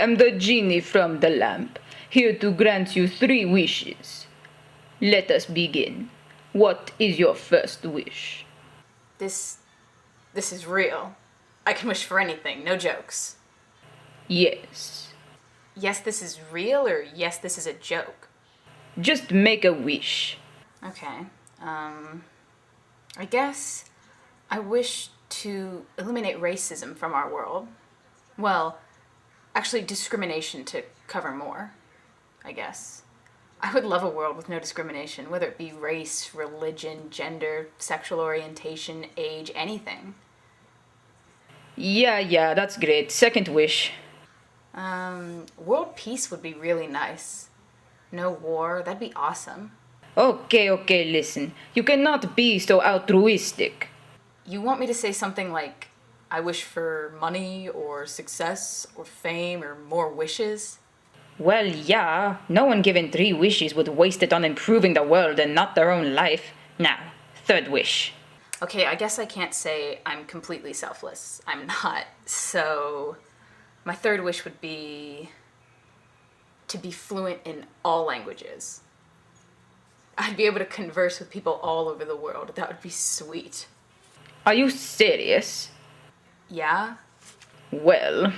am the genie from the lamp, here to grant you 3 wishes. Let us begin. What is your first wish? This is real. I can wish for anything, no jokes. Yes. Yes, this is real, or yes, this is a joke? Just make a wish. Okay, I guess I wish to eliminate racism from our world. Well, actually discrimination to cover more, I guess. I would love a world with no discrimination, whether it be race, religion, gender, sexual orientation, age, anything. Yeah, that's great. Second wish. World peace would be really nice. No war, that'd be awesome. Okay, listen. You cannot be so altruistic. You want me to say something like, I wish for money, or success, or fame, or more wishes? Well, yeah. No one given 3 wishes would waste it on improving the world and not their own life. Now, third wish. Okay, I guess I can't say I'm completely selfless. I'm not. So, my third wish would be to be fluent in all languages. I'd be able to converse with people all over the world. That would be sweet. Are you serious? Yeah? Well,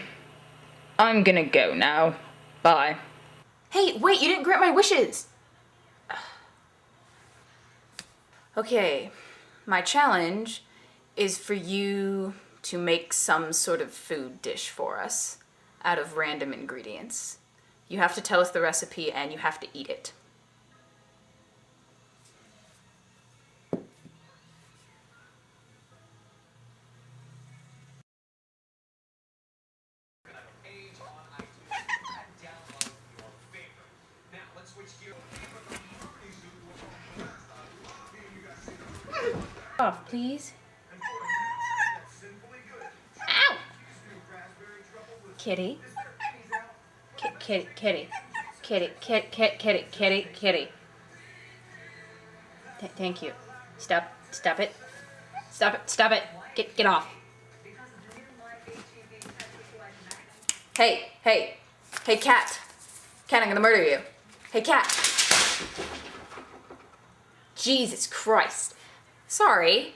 I'm gonna go now. Bye. Hey, wait, you didn't grant my wishes! Okay, my challenge is for you to make some sort of food dish for us out of random ingredients. You have to tell us the recipe and you have to eat it. Off, please. Ow! Kitty. Kitty. Thank you. Stop it. Stop it. Get off. Hey, cat. Cat, I'm gonna murder you. Hey, cat. Jesus Christ. Sorry.